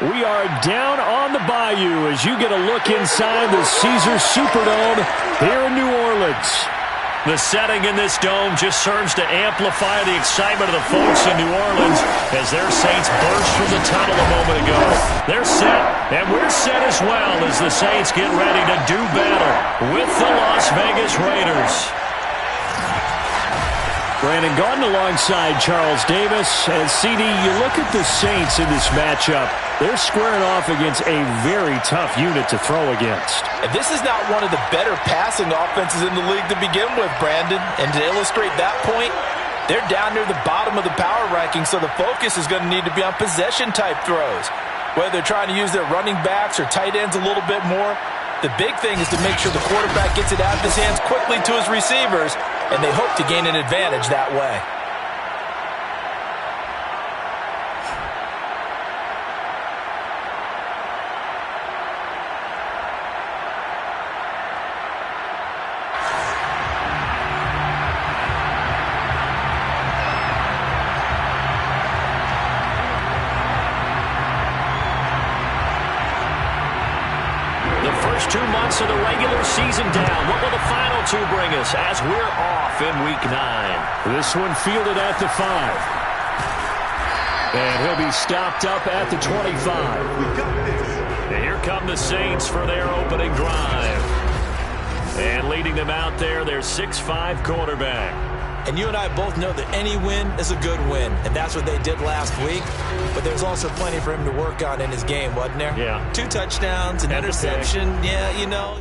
We are down on the bayou as you get a look inside the Caesars Superdome here in New Orleans. The setting in this dome just serves to amplify the excitement of the folks in New Orleans as their Saints burst from the tunnel a moment ago. They're set, and we're set as well as the Saints get ready to do battle with the Las Vegas Raiders. Brandon Gaudin alongside Charles Davis. And CD, you look at the Saints in this matchup, they're squaring off against a very tough unit to throw against. And this is not one of the better passing offenses in the league to begin with, Brandon. And to illustrate that point, they're down near the bottom of the power ranking, so the focus is going to need to be on possession-type throws. Whether they're trying to use their running backs or tight ends a little bit more, the big thing is to make sure the quarterback gets it out of his hands quickly to his receivers, and they hope to gain an advantage that way. The first 2 months of the regular season down. What will the final 2 bring us as we're off in Week 9? This one fielded at the 5. And he'll be stopped up at the 25. And here come the Saints for their opening drive. And leading them out there, their 6'5" quarterback. And you and I both know that any win is a good win, and that's what they did last week. But there's also plenty for him to work on in his game, wasn't there? Yeah. 2 touchdowns, an interception. Yeah, you know.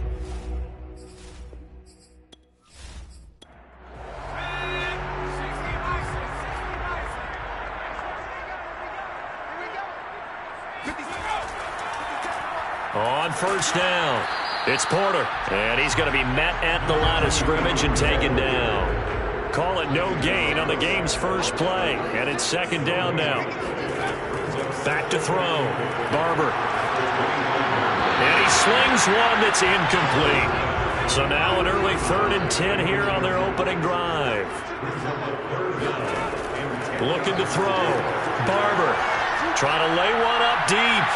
On first down, it's Porter. And he's going to be met at the line of scrimmage and taken down. Call it no gain on the game's first play. And it's second down now. Back to throw. Barber. And he slings one that's incomplete. So now an early 3rd and 10 here on their opening drive. Looking to throw. Barber. Trying to lay one up deep.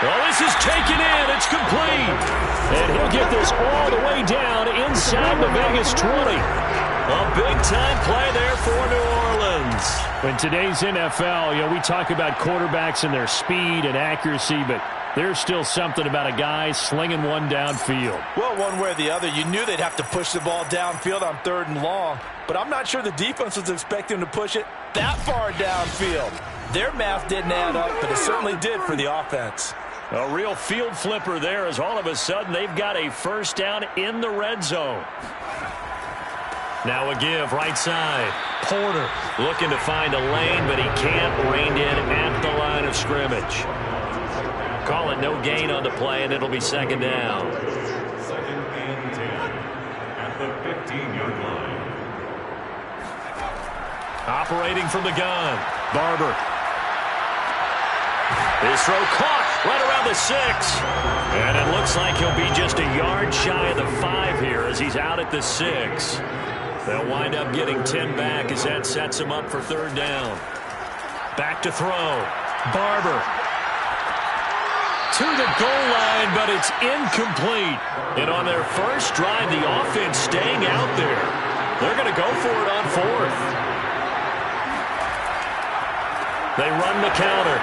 Well, this is taken in. It's complete. And he'll get this all the way down inside the Vegas 20. A big-time play there for New Orleans. In today's NFL, we talk about quarterbacks and their speed and accuracy, but there's still something about a guy slinging one downfield. Well, one way or the other, you knew they'd have to push the ball downfield on 3rd and long, but I'm not sure the defense was expecting to push it that far downfield. Their math didn't add up, but it certainly did for the offense. A real field flipper there as all of a sudden they've got a first down in the red zone. Now a give right side. Porter looking to find a lane, but he can't. Reined in at the line of scrimmage. Call it no gain on the play, and it'll be second down. Second and 10 at the 15-yard line. Operating from the gun. Barber. His throw caught right around the 6. And it looks like he'll be just a yard shy of the 5 here as he's out at the 6. They'll wind up getting 10 back as that sets him up for 3rd down. Back to throw. Barber. To the goal line, but it's incomplete. And on their first drive, the offense staying out there. They're going to go for it on 4th. They run the counter.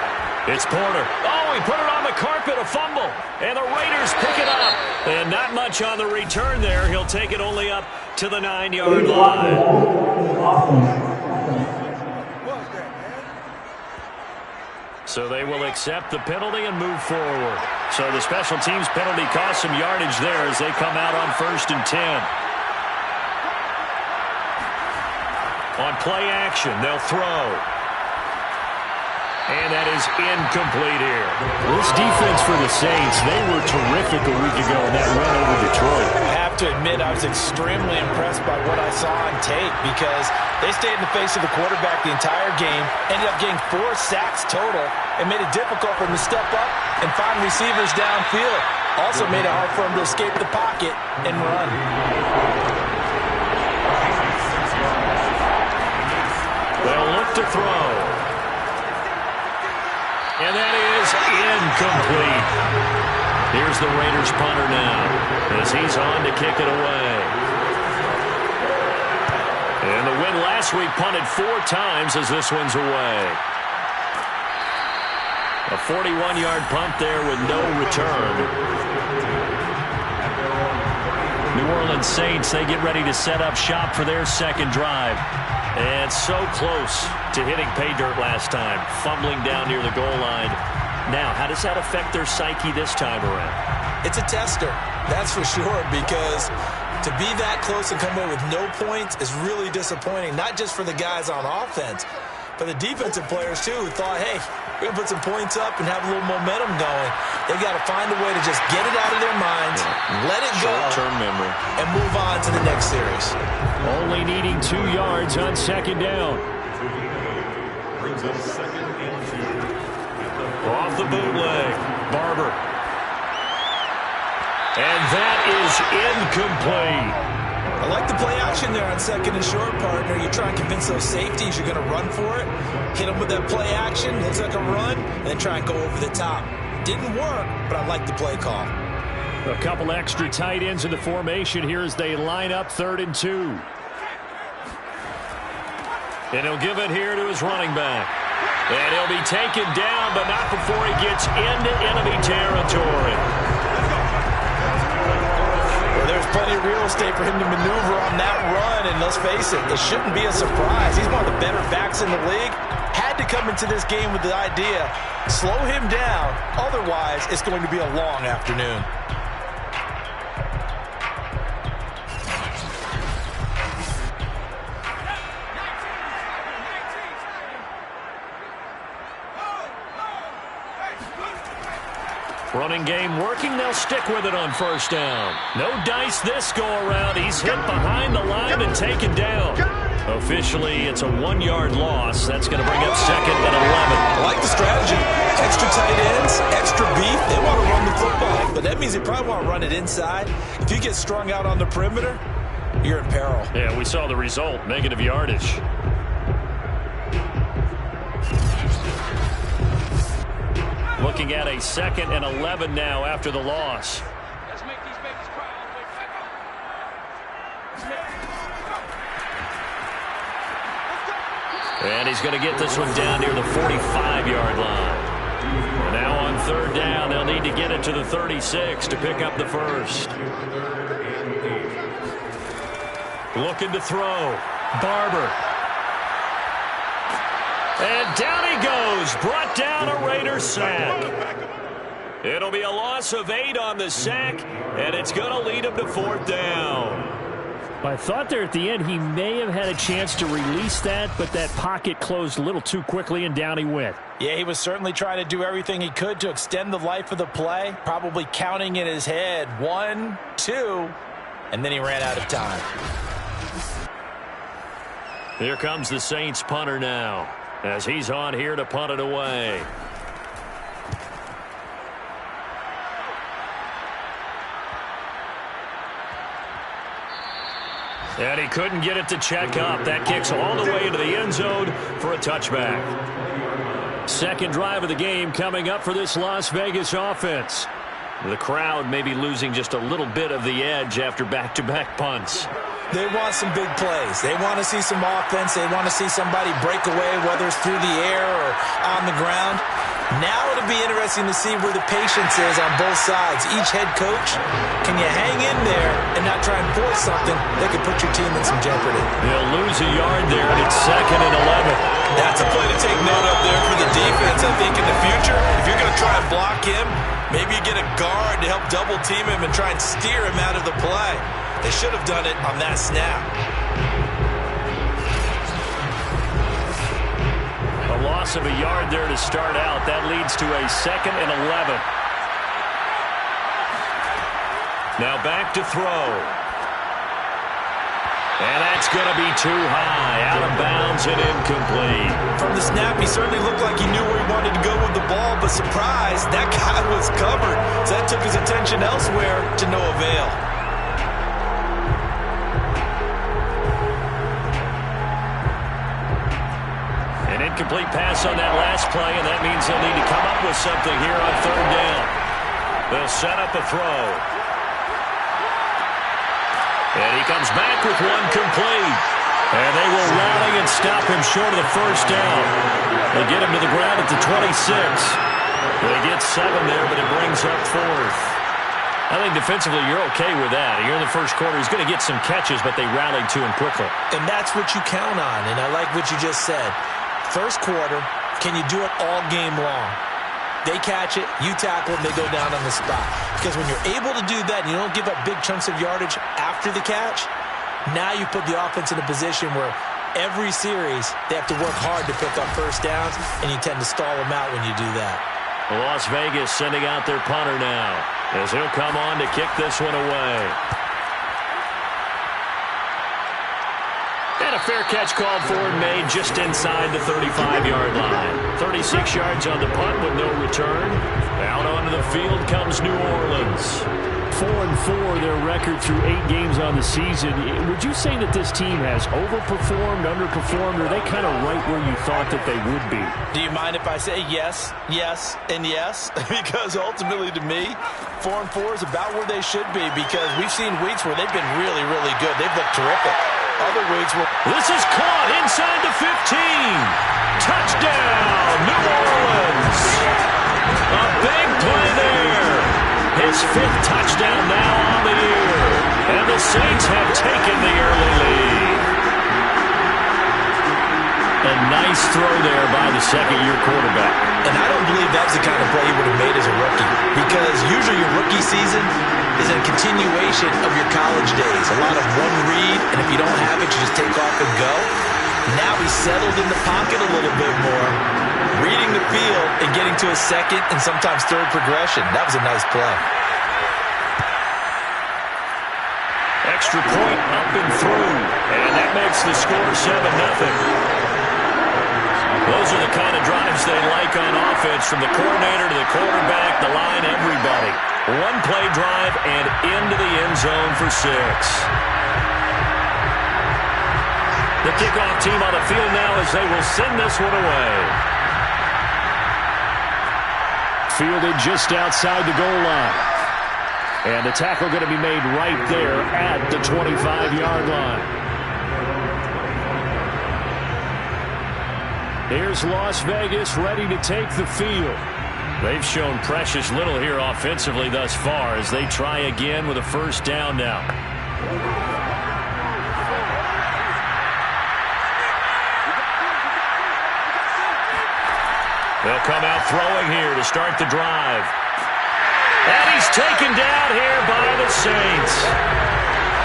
It's Porter. Oh, he put it on the carpet, a fumble. And the Raiders pick it up. And not much on the return there. He'll take it only up to the 9-yard line. So they will accept the penalty and move forward. So the special teams penalty cost some yardage there as they come out on 1st and 10. On play action, they'll throw. And that is incomplete here. This defense for the Saints, they were terrific a week ago in that win over Detroit. I have to admit, I was extremely impressed by what I saw on tape because they stayed in the face of the quarterback the entire game, ended up getting 4 sacks total, and made it difficult for him to step up and find receivers downfield. Also made it hard for him to escape the pocket and run. They'll look to throw. And that incomplete. Here's the Raiders punter now as he's on to kick it away. And the win last week punted 4 times as this one's away. A 41-yard punt there with no return. New Orleans Saints, they get ready to set up shop for their second drive. And so close to hitting pay dirt last time, fumbling down near the goal line. Now, how does that affect their psyche this time around? It's a tester, that's for sure, because to be that close and come away with no points is really disappointing, not just for the guys on offense, but the defensive players, too, who thought, hey, we're going to put some points up and have a little momentum going. They've got to find a way to just get it out of their minds, let it go, short-term memory, and move on to the next series. Only needing 2 yards on second down. Brings up second and 2. Off the bootleg, Barber. And that is incomplete. I like the play action there on second and short, partner. You try and convince those safeties you're going to run for it. Hit them with that play action. Looks like a run. And then try and go over the top. Didn't work, but I like the play call. A couple extra tight ends in the formation here as they line up 3rd and 2. And he'll give it here to his running back. And he'll be taken down, but not before he gets into enemy territory. Well, there's plenty of real estate for him to maneuver on that run, and let's face it, it shouldn't be a surprise. He's one of the better backs in the league. Had to come into this game with the idea, slow him down, otherwise it's going to be a long afternoon. Running game working. They'll stick with it on first down. No dice this go-around. He's hit behind the line and taken down. Officially, it's a 1-yard loss. That's going to bring up 2nd and 11. I like the strategy. Extra tight ends, extra beef. They want to run the football, but that means they probably want to run it inside. If you get strung out on the perimeter, you're in peril. Yeah, we saw the result. Negative yardage. Looking at a 2nd and 11 now after the loss. Let's make these babies cry all the way back up. And he's going to get this one down near the 45-yard line. And now on 3rd down, they'll need to get it to the 36 to pick up the first. Looking to throw. Barber. And down he goes. Brought down a Raiders sack. It'll be a loss of 8 on the sack, and it's going to lead him to 4th down. I thought there at the end he may have had a chance to release that, but that pocket closed a little too quickly, and down he went. Yeah, he was certainly trying to do everything he could to extend the life of the play, probably counting in his head 1, 2, and then he ran out of time. Here comes the Saints punter now, as he's on here to punt it away. And he couldn't get it to check up. That kicks all the way into the end zone for a touchback. Second drive of the game coming up for this Las Vegas offense. The crowd may be losing just a little bit of the edge after back-to-back punts. They want some big plays. They want to see some offense. They want to see somebody break away, whether it's through the air or on the ground. Now it'll be interesting to see where the patience is on both sides. Each head coach, can you hang in there and not try and force something that could put your team in some jeopardy? They'll lose a yard there, and it's 2nd and 11. That's a play to take note of there for the defense. I think in the future, if you're going to try and block him, maybe you get a guard to help double team him and try and steer him out of the play. They should have done it on that snap. A loss of a yard there to start out. That leads to a 2nd and 11. Now back to throw. And that's going to be too high. Out of bounds and incomplete. From the snap, he certainly looked like he knew where he wanted to go with the ball, but surprise, that guy was covered. So that took his attention elsewhere to no avail. incomplete pass on that last play, and that means they'll need to come up with something here on third down. They'll set up a throw. And he comes back with one complete. And they will rally and stop him short of the first down. They get him to the ground at the 26. They get 7 there, but it brings up 4th. I think defensively you're okay with that. Here in the first quarter, he's going to get some catches, but they rallied to him quickly. And that's what you count on, and I like what you just said. First quarter, can you do it all game long? They catch it, you tackle them, they go down on the spot. Because when you're able to do that and you don't give up big chunks of yardage after the catch, now you put the offense in a position where every series they have to work hard to pick up first downs, and you tend to stall them out when you do that. Las Vegas sending out their punter now as he'll come on to kick this one away. And a fair catch called for and made just inside the 35-yard line. 36 yards on the punt with no return. Out onto the field comes New Orleans. 4-4 their record through 8 games on the season. Would you say that this team has overperformed, underperformed, or are they kind of right where you thought that they would be? Do you mind if I say yes, yes, and yes? Because ultimately to me, 4-4 is about where they should be, because we've seen weeks where they've been really, really good. They've looked terrific. Other weeks where... This is caught inside the 15. Touchdown, New Orleans. A big play there. His 5th touchdown now on the year. And the Saints have taken the early lead. A nice throw there by the second-year quarterback. And I don't believe that's the kind of play he would have made as a rookie, because usually your rookie season is a continuation of your college days. A lot of one read, and if you don't have it, you just take off and go. Now he's settled in the pocket a little bit more, reading the field and getting to a second and sometimes third progression. That was a nice play. Extra point up and through, and that makes the score 7-0. Those are the kind of drives they like on offense, from the coordinator to the quarterback, the line, everybody. One play drive and into the end zone for 6. The kickoff team on the field now as they will send this one away. Fielded just outside the goal line. And the tackle going to be made right there at the 25-yard line. Here's Las Vegas ready to take the field. They've shown precious little here offensively thus far as they try again with a first down now. They'll come out throwing here to start the drive. And he's taken down here by the Saints.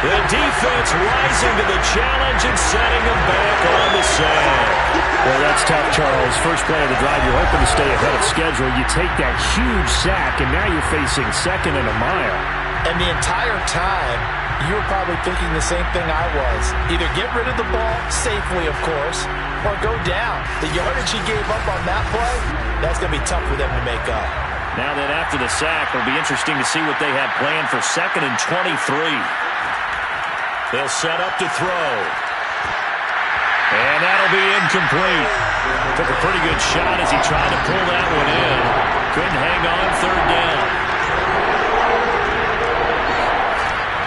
The defense rising to the challenge and setting them back on the sand. Well, that's tough, Charles. First play of the drive, you're hoping to stay ahead of schedule. You take that huge sack, and now you're facing 2nd and a mile. And the entire time, you were probably thinking the same thing I was. Either get rid of the ball, safely, of course, or go down. The yardage he gave up on that play, that's going to be tough for them to make up. Now that after the sack, it'll be interesting to see what they have planned for 2nd and 23. They'll set up to throw. And that'll be incomplete. Took a pretty good shot as he tried to pull that one in. Couldn't hang on 3rd down.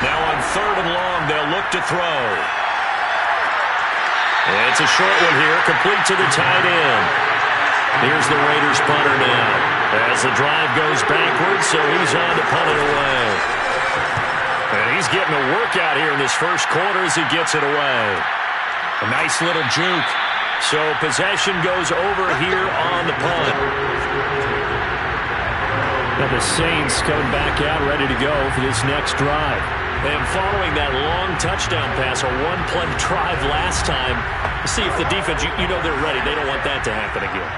Now on 3rd and long, they'll look to throw. It's a short one here, complete to the tight end. Here's the Raiders punter now, as the drive goes backwards, so he's on to punt it away. And he's getting a workout here in this first quarter as he gets it away. A nice little juke. So possession goes over here on the punt. Now the Saints coming back out ready to go for this next drive. And following that long touchdown pass, a one-play drive last time, see if the defense, you know they're ready. They don't want that to happen again.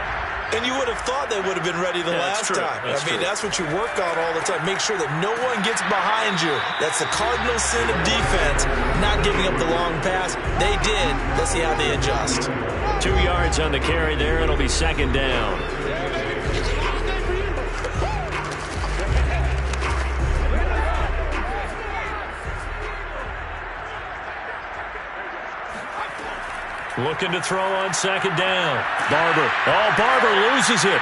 And you would have thought they would have been ready the last time. That's what you work on all the time. Make sure that no one gets behind you. That's the cardinal sin of defense, not giving up the long pass. They did. Let's see how they adjust. 2 yards on the carry there. It'll be 2nd down. Looking to throw on second down. Barber. Oh, Barber loses it.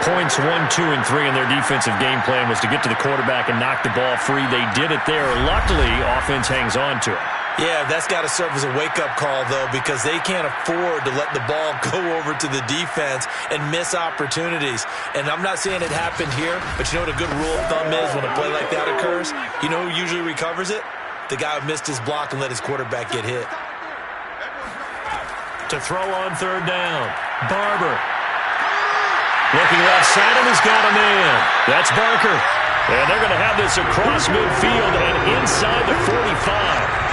Points 1, 2, and 3 in their defensive game plan was to get to the quarterback and knock the ball free. They did it there. Luckily, offense hangs on to it. Yeah, that's got to serve as a wake-up call, though, because they can't afford to let the ball go over to the defense and miss opportunities. And I'm not saying it happened here, but you know what a good rule of thumb is when a play like that occurs? You know who usually recovers it? The guy who missed his block and let his quarterback get hit. To throw on third down. Barber. Looking left side, and he's got a man. That's Barker. And they're going to have this across midfield and inside the 45.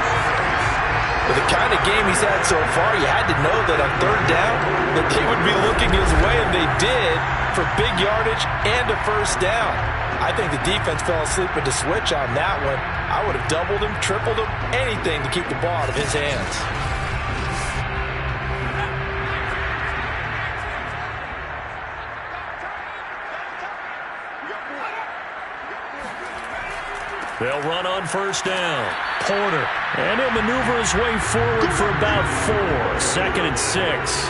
With the kind of game he's had so far, you had to know that on third down that they would be looking his way, and they did, for big yardage and a first down. I think the defense fell asleep at the switch on that one. I would have doubled him, tripled him, anything to keep the ball out of his hands. They'll run on first down. Porter. And he'll maneuver his way forward for about 4. Second and 6.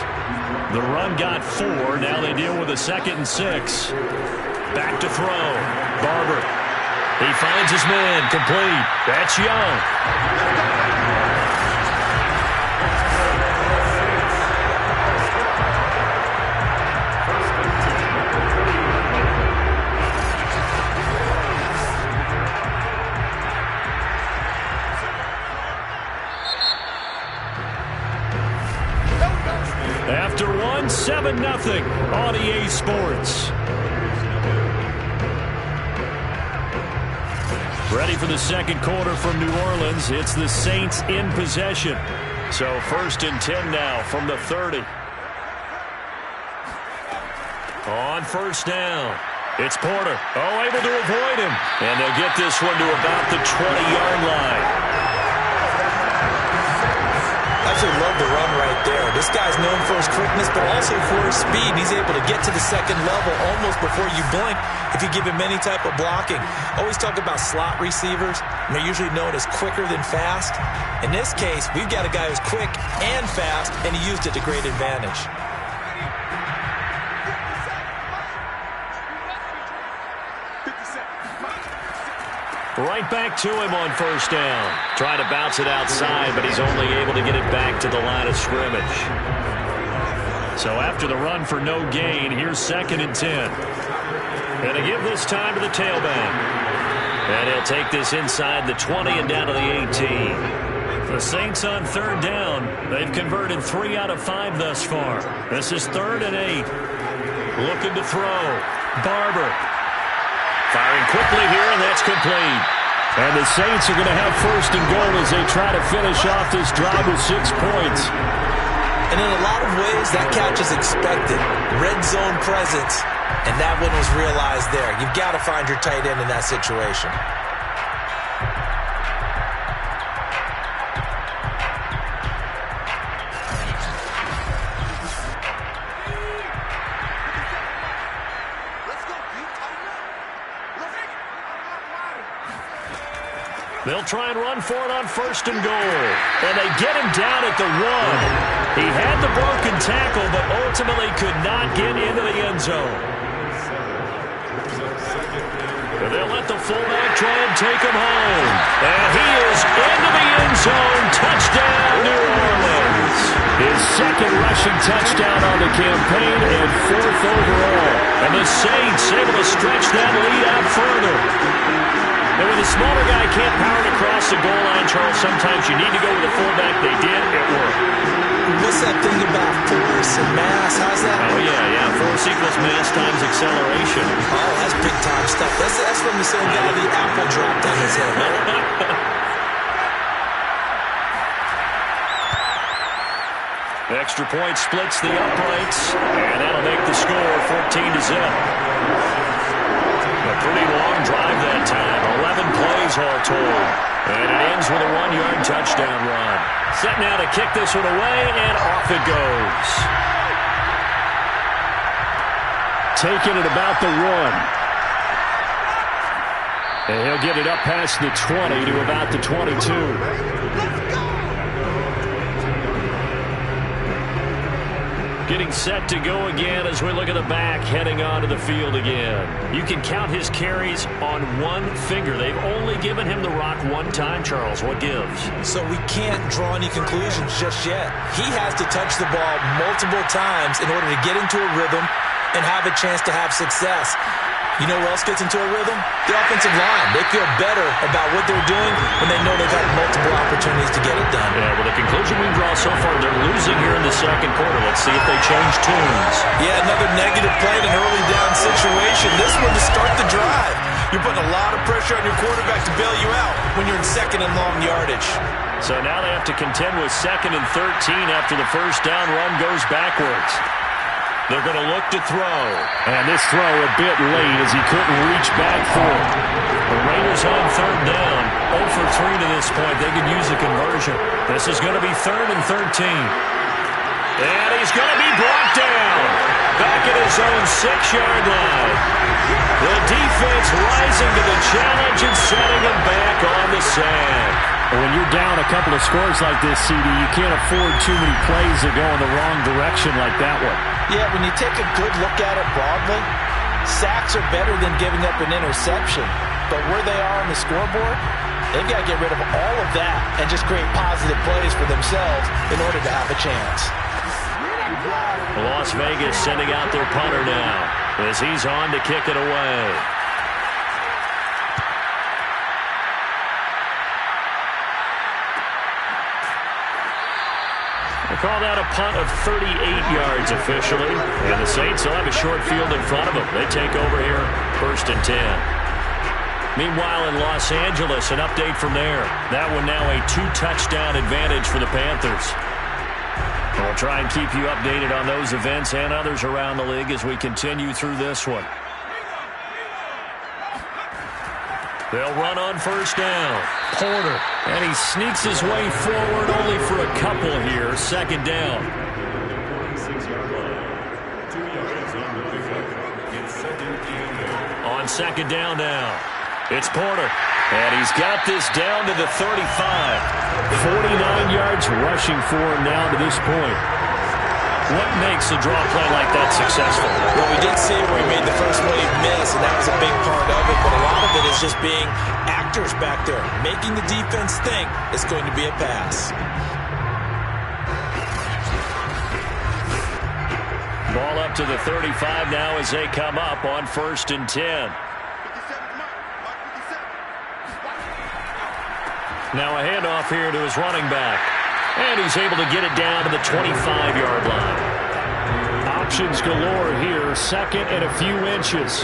The run got 4. Now they deal with a second and 6. Back to throw. Barber. He finds his man. Complete. That's Young. After 1, 7-0 on EA Sports. Ready for the second quarter from New Orleans. It's the Saints in possession. So first and 10 now from the 30. On first down. It's Porter. Oh, able to avoid him. And they'll get this one to about the 20-yard line. I absolutely love the run right there. This guy's known for his quickness, but also for his speed. He's able to get to the second level almost before you blink if you give him any type of blocking. Always talk about slot receivers, and they're usually known as quicker than fast. In this case, we've got a guy who's quick and fast, and he used it to great advantage. Right back to him on first down. Trying to bounce it outside, but he's only able to get it back to the line of scrimmage. So after the run for no gain, here's second and 10. And to give this time to the tailback. And he'll take this inside the 20 and down to the 18. The Saints on third down. They've converted 3 out of 5 thus far. This is 3rd and 8. Looking to throw. Barber. Firing quickly here, and that's complete. And the Saints are going to have first and goal as they try to finish off this drive with 6 points. And in a lot of ways, that catch is expected. Red zone presence, and that one was realized there. You've got to find your tight end in that situation. They'll try and run for it on first and goal. And they get him down at the 1. He had the broken tackle, but ultimately could not get into the end zone. And they'll let the fullback try and take him home. And he is into the end zone. Touchdown, New Orleans. His second rushing touchdown on the campaign and 4th overall. And the Saints able to stretch that lead out further. And when the smaller guy can't power it across the goal line, Charles, sometimes you need to go with the fullback. They did. It worked. What's that thing about force and mass? How's that? Oh, yeah. Force equals mass times acceleration. Oh, that's big-time stuff. That's from the same guy the apple dropped on his head. Extra point splits the uprights, and that'll make the score 14-0. A pretty long drive that time. 11 plays all told. And it ends with a 1-yard touchdown run. Set now to kick this one away, and off it goes. Taking it about the 1. And he'll get it up past the 20 to about the 22. Getting set to go again as we look at the back heading onto the field again. You can count his carries on one finger. They've only given him the rock one time, Charles. What gives? So we can't draw any conclusions just yet. He has to touch the ball multiple times in order to get into a rhythm and have a chance to have success. You know who else gets into a rhythm? The offensive line. They feel better about what they're doing when they know they've had multiple opportunities to get it done. Yeah, well, the conclusion we draw so far, they're losing here in the second quarter. Let's see if they change tunes. Yeah, another negative play in an early down situation. This one to start the drive. You're putting a lot of pressure on your quarterback to bail you out when you're in second and long yardage. So now they have to contend with 2nd and 13 after the first down run goes backwards. They're going to look to throw. And this throw a bit late as he couldn't reach back for it. The Raiders on 3rd down. 0 for 3 to this point. They could use a conversion. This is going to be 3rd and 13. And he's going to be brought down. Back at his own 6-yard line. The defense rising to the challenge and setting him back on the sack. When you're down a couple of scores like this, CD, you can't afford too many plays that go in the wrong direction like that one. Yeah, when you take a good look at it broadly, sacks are better than giving up an interception. But where they are on the scoreboard, they've got to get rid of all of that and just create positive plays for themselves in order to have a chance. Las Vegas sending out their punter now as he's on to kick it away. They call that a punt of 38 yards officially. And the Saints will have a short field in front of them. They take over here, 1st and 10. Meanwhile, in Los Angeles, an update from there. That one now a 2-touchdown advantage for the Panthers. We'll try and keep you updated on those events and others around the league as we continue through this one. They'll run on 1st down. Porter. And he sneaks his way forward only for a couple here. 2nd down. 46-yard line. 2 yards on the pickup. It's 2nd and goal. On 2nd down now. It's Porter. And he's got this down to the 35. 49 yards rushing for him now to this point. What makes a draw play like that successful? Well, we did see where he made the first wave miss, and that was a big part of it. But a lot of it is just being actors back there, making the defense think it's going to be a pass. Ball up to the 35 now as they come up on 1st and 10. Now a handoff here to his running back. And he's able to get it down to the 25-yard line. Options galore here. 2nd and a few inches.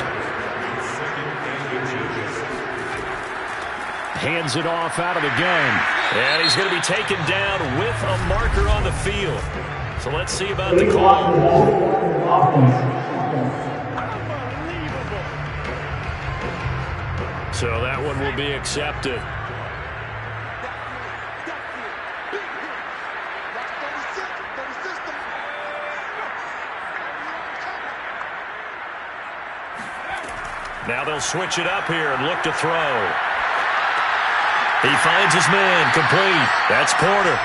Hands it off out of the gun. And he's going to be taken down with a marker on the field. So let's see about the call. So that one will be accepted. Now they'll switch it up here and look to throw. He finds his man, complete. That's Porter.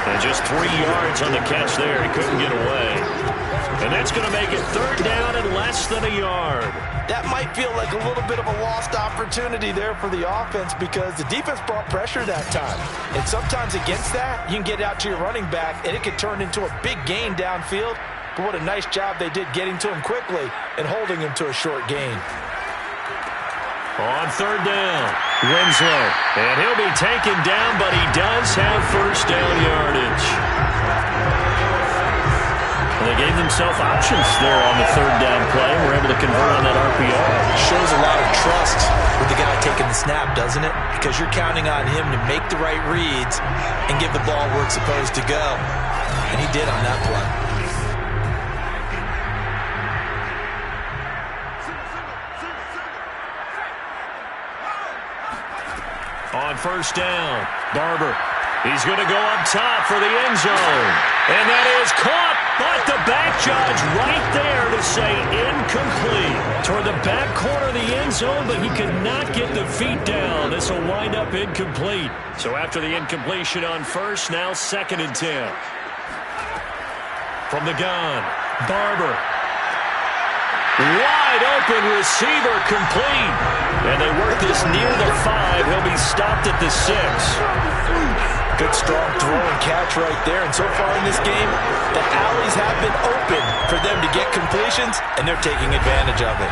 And just 3 yards on the catch there. He couldn't get away. And that's going to make it 3rd down and less than a yard. That might feel like a little bit of a lost opportunity there for the offense because the defense brought pressure that time. And sometimes against that, you can get out to your running back, and it could turn into a big gain downfield. But what a nice job they did getting to him quickly and holding him to a short gain. On 3rd down, Winslow. And he'll be taken down, but he does have 1st down yardage. And they gave themselves options there on the 3rd down play. We're able to convert on that RPO. It shows a lot of trust with the guy taking the snap, doesn't it? Because you're counting on him to make the right reads and give the ball where it's supposed to go. And he did on that play. On 1st down, Barber. He's going to go up top for the end zone. And that is caught, but the back judge right there to say incomplete. Toward the back corner of the end zone, but he could not get the feet down. This will wind up incomplete. So after the incompletion on first, now 2nd and 10. From the gun, Barber. Wide open receiver, complete. And they work this near the 5. He'll be stopped at the 6. Good strong throw and catch right there. And so far in this game, the alleys have been open for them to get completions, and they're taking advantage of it.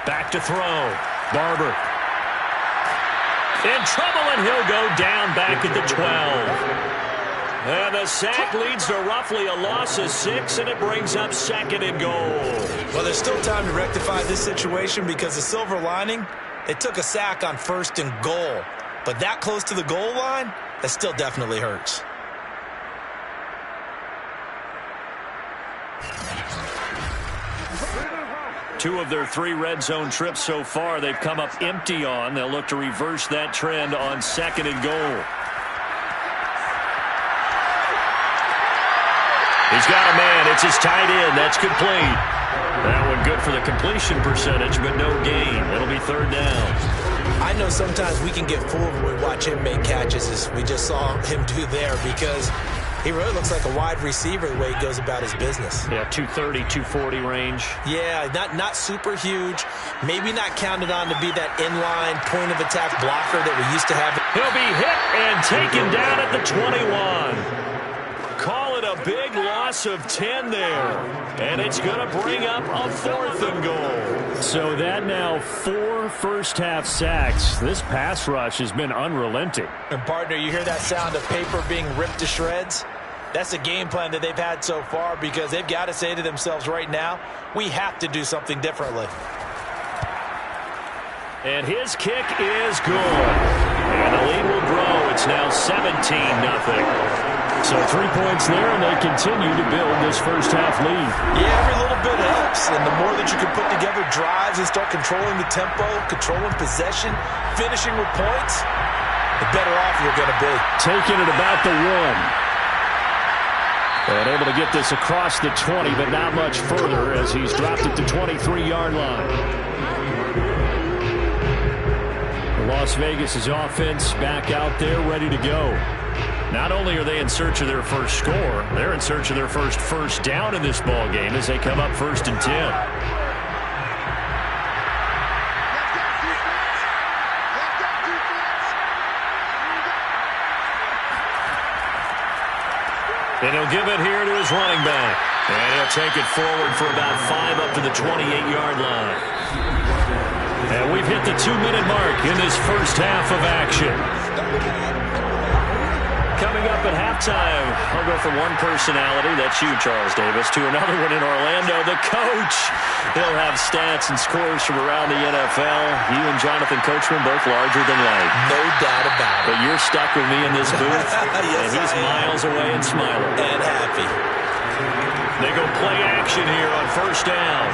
Back to throw. Barber. In trouble, and he'll go down back at the 12. And the sack leads to roughly a loss of 6, and it brings up 2nd and goal. Well, there's still time to rectify this situation because the silver lining, they took a sack on 1st and goal. But that close to the goal line, that still definitely hurts. Two of their 3 red zone trips so far, they've come up empty on. They'll look to reverse that trend on 2nd and goal. He's got a man. It's his tight end. That's complete. That one good for the completion percentage, but no gain. It'll be 3rd down. I know sometimes we can get fooled when we watch him make catches, as we just saw him do there, because he really looks like a wide receiver the way he goes about his business. Yeah, 230, 240 range. Yeah, not super huge. Maybe not counted on to be that inline point-of-attack blocker that we used to have. He'll be hit and taken down at the 21. Call it a big loss of 10 there. And it's going to bring up a 4th and goal. So that now 4 first-half sacks. This pass rush has been unrelenting. And, partner, you hear that sound of paper being ripped to shreds? That's the game plan that they've had so far, because they've got to say to themselves right now, we have to do something differently. And his kick is good. And the lead will grow. It's now 17-0. So 3 points there, and they continue to build this first-half lead. Yeah, every little bit helps, and the more that you can put together drives and start controlling the tempo, controlling possession, finishing with points, the better off you're going to be. Taking it about the 1. And able to get this across the 20, but not much further as he's dropped it to 23-yard line. Las Vegas' offense back out there ready to go. Not only are they in search of their first score, they're in search of their first down in this ball game as they come up 1st and 10. And he'll give it here to his running back. And he'll take it forward for about 5 up to the 28-yard line. And we've hit the 2-minute mark in this first half of action. Coming up at halftime, I'll go from one personality, that's you, Charles Davis, to another one in Orlando, the coach. He'll have stats and scores from around the NFL. You and Jonathan Coachman both larger than life. No doubt about it. But you're stuck with me in this booth, yes, and he's miles away and smiling. And happy. They go play action here on 1st down.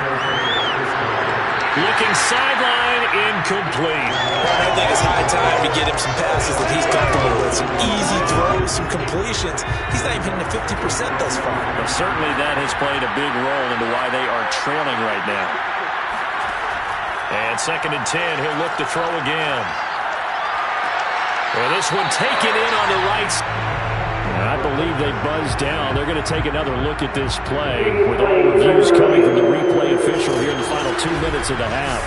Looking sideline, incomplete. I think it's high time to get him some passes that he's comfortable with. Some easy throws, some completions. He's not even hitting the 50% thus far. Well, certainly that has played a big role into why they are trailing right now. And 2nd and 10, he'll look to throw again. Well, this one taken in on the right side. I believe they buzzed down. They're going to take another look at this play with all reviews coming from the replay official here in the final 2 minutes of the half.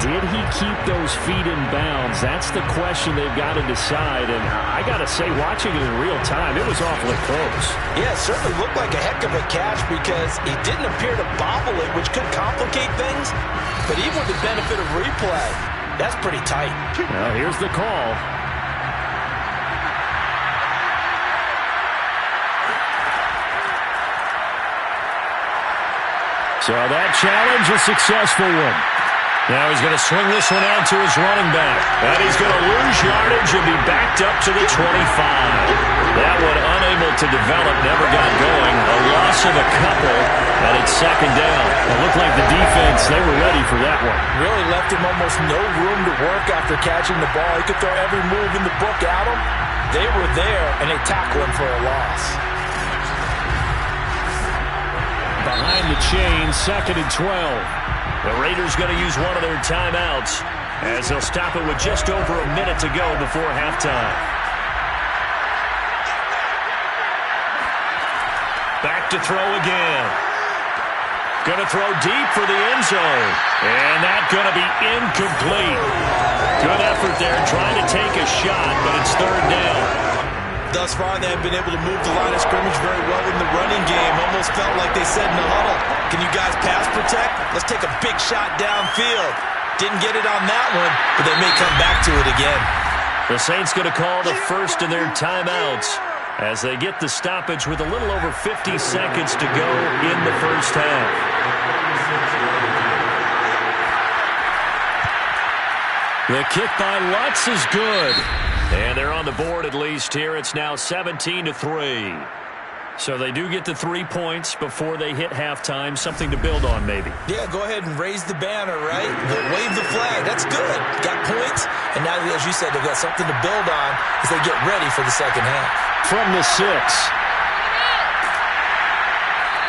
Did he keep those feet in bounds? That's the question they've got to decide. And I got to say, watching it in real time, it was awfully close. Yeah, it certainly looked like a heck of a catch because he didn't appear to bobble it, which could complicate things. But even with the benefit of replay, that's pretty tight. Well, here's the call. So that challenge, a successful one. Now he's going to swing this one out to his running back. And he's going to lose yardage and be backed up to the 25. That one unable to develop, never got going. A loss of second down. It looked like the defense, they were ready for that one. Really left him almost no room to work after catching the ball. He could throw every move in the book at him. They were there, and they tackled him for a loss. Behind the chain, 2nd and 12. The Raiders going to use one of their timeouts as they'll stop it with just over a minute to go before halftime. Back to throw again. Going to throw deep for the end zone. And that's going to be incomplete. Good effort there trying to take a shot, but it's 3rd down. Thus far, they have been able to move the line of scrimmage very well in the running game. Almost felt like they said in the huddle, can you guys pass protect? Let's take a big shot downfield. Didn't get it on that one, but they may come back to it again. The Saints going to call the first of their timeouts as they get the stoppage with a little over 50 seconds to go in the first half. The kick by Lutz is good. And they're on the board at least here. It's now 17-3. So they do get the 3 points before they hit halftime. Something to build on, maybe. Yeah, go ahead and raise the banner, right? Wave the flag. That's good. Got points. And now, as you said, they've got something to build on as they get ready for the second half. From the 6.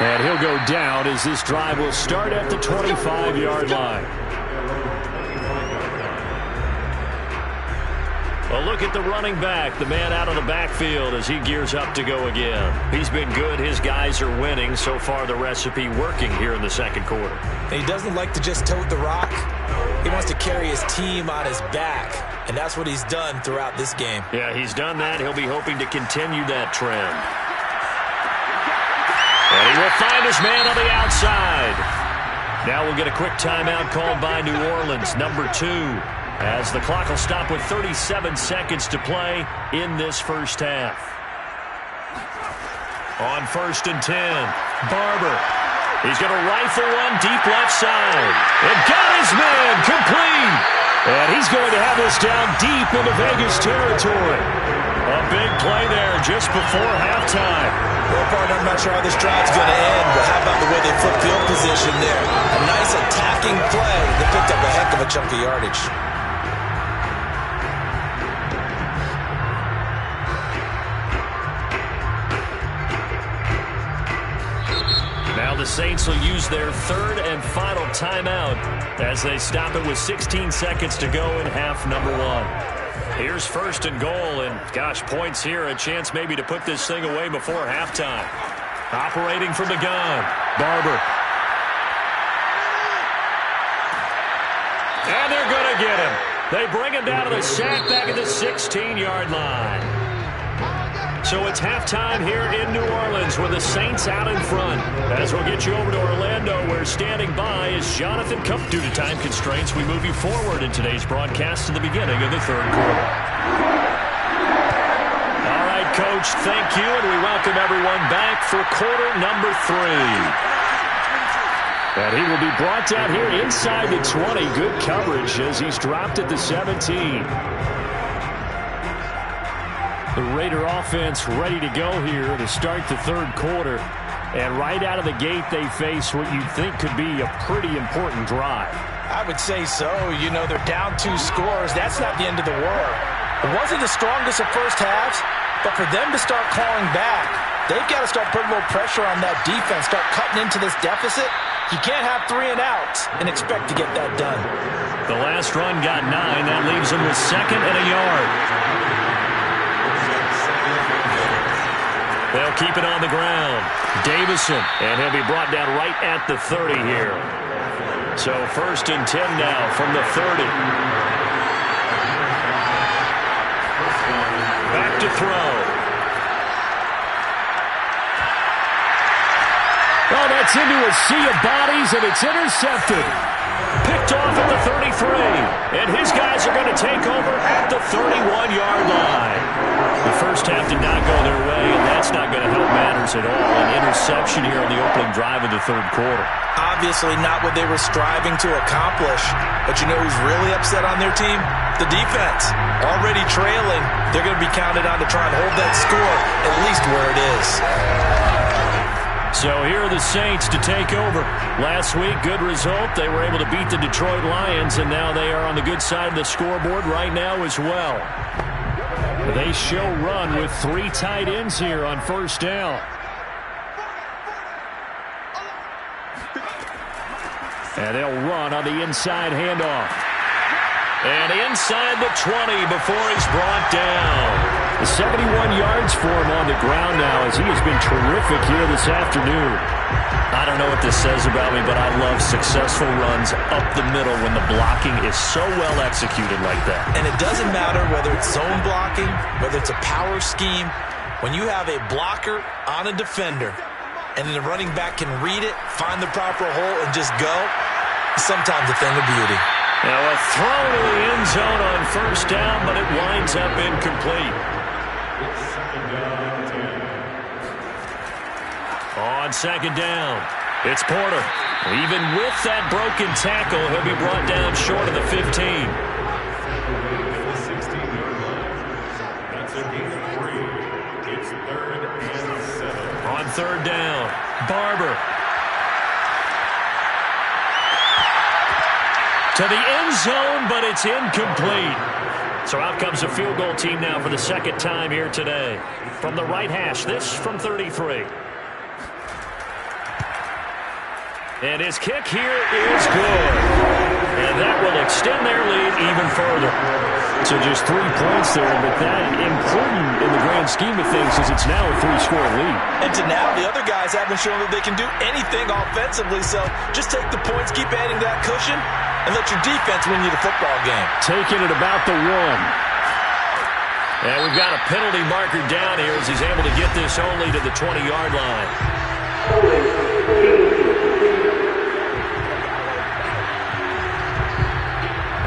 And he'll go down as this drive will start at the 25-yard line. A look at the running back, the man out of the backfield as he gears up to go again. He's been good. His guys are winning. So far, the recipe working here in the second quarter. And he doesn't like to just tote the rock. He wants to carry his team on his back, and that's what he's done throughout this game. Yeah, he's done that. He'll be hoping to continue that trend. And he will find his man on the outside. Now we'll get a quick timeout called by New Orleans, number 2. As the clock will stop with 37 seconds to play in this first half. On 1st and 10, Barber. He's going to rifle one deep left side. And got his man complete. And he's going to have this down deep into Vegas territory. A big play there just before halftime. Well, partner, I'm not sure how this drive's going to end, but how about the way they flip field position there? A nice attacking play that picked up a heck of a chunk of yardage. Now the Saints will use their 3rd and final timeout as they stop it with 16 seconds to go in half number 1. Here's 1st and goal, and gosh, points here, a chance maybe to put this thing away before halftime. Operating from the gun, Barber. And they're going to get him. They bring him down to the sack back at the 16-yard line. So it's halftime here in New Orleans with the Saints out in front. As we'll get you over to Orlando, where standing by is Jonathan Cup. Due to time constraints, we move you forward in today's broadcast to the beginning of the 3rd quarter. All right, Coach, thank you, and we welcome everyone back for quarter number 3. And he will be brought down here inside the 20. Good coverage as he's dropped at the 17. The Raider offense ready to go here to start the 3rd quarter. And right out of the gate, they face what you think could be a pretty important drive. I would say so. You know, they're down 2 scores. That's not the end of the world. It wasn't the strongest of first halves, but for them to start clawing back, they've got to start putting a little pressure on that defense, start cutting into this deficit. You can't have 3 and outs and expect to get that done. The last run got 9. That leaves them with 2nd and a yard. They'll keep it on the ground. Davison, and he'll be brought down right at the 30 here. So 1st and 10 now from the 30. Back to throw. Oh, that's into a sea of bodies, and it's intercepted. Picked off at the 33. And his guys are going to take over at the 31-yard line. The first half did not go their way, and that's not going to help matters at all. An interception here on the opening drive of the 3rd quarter. Obviously not what they were striving to accomplish. But you know who's really upset on their team? The defense. Already trailing. They're going to be counted on to try and hold that score at least where it is. So here are the Saints to take over. Last week, good result. They were able to beat the Detroit Lions, and now they are on the good side of the scoreboard right now as well. They show run with 3 tight ends here on first down. And they'll run on the inside handoff. And inside the 20 before he's brought down. 71 yards for him on the ground now as he has been terrific here this afternoon. I don't know what this says about me, but I love successful runs up the middle when the blocking is so well executed like that. And it doesn't matter whether it's zone blocking, whether it's a power scheme. When you have a blocker on a defender and then the running back can read it, find the proper hole, and just go, it's sometimes a thing of beauty. Now a throw to the end zone on first down, but it winds up incomplete. On second down, it's Porter. Even with that broken tackle, he'll be brought down short of the 15. That's a gain of 3. It's 3rd and 7. On third down, Barber. To the end zone, but it's incomplete. So out comes a field goal team now for the second time here today. From the right hash, this from 33. And his kick here is good. And that will extend their lead even further. So just 3 points there, but that important in the grand scheme of things is it's now a 3-score lead. And to now, the other guys haven't shown that they can do anything offensively, so just take the points, keep adding that cushion, and let your defense win you the football game. Taking it about the 1. And we've got a penalty marker down here as he's able to get this only to the 20-yard line.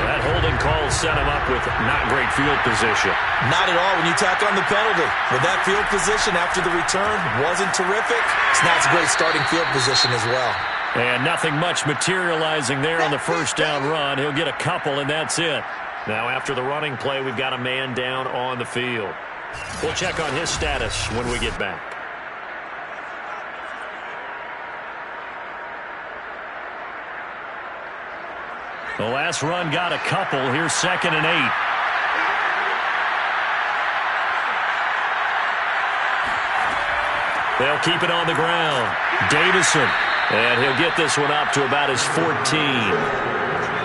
That holding call set him up with not great field position. Not at all when you tack on the penalty. With that field position after the return wasn't terrific, it's not a great starting field position as well. And nothing much materializing there on the first down run. He'll get a couple, and that's it. Now, after the running play, we've got a man down on the field. We'll check on his status when we get back. The last run got a couple. Here's 2nd and 8. They'll keep it on the ground. Davison. And he'll get this one up to about his 14.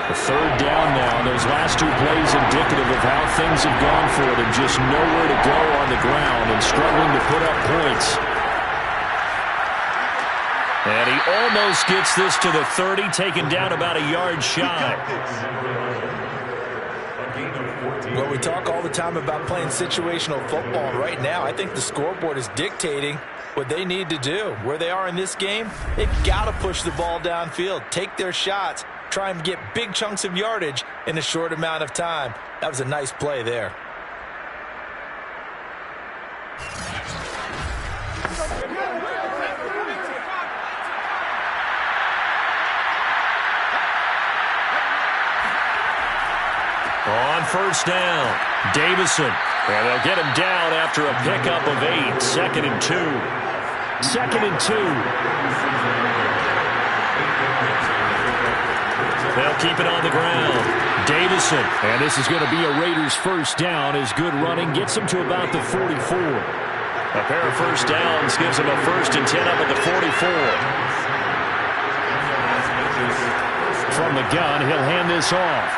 The third down now. And those last 2 plays indicative of how things have gone for them. Just nowhere to go on the ground and struggling to put up points. And he almost gets this to the 30, taken down about a yard shy. Well, we talk all the time about playing situational football. Right now, I think the scoreboard is dictating what they need to do. Where they are in this game, they've got to push the ball downfield, take their shots, try and get big chunks of yardage in a short amount of time. That was a nice play there. On first down, Davison. And they'll get him down after a pickup of 8. 2nd and 2. 2nd and 2. They'll keep it on the ground. Davison. And this is going to be a Raiders first down as good running gets him to about the 44. A pair of first downs gives him a 1st and 10 up at the 44. From the gun, he'll hand this off.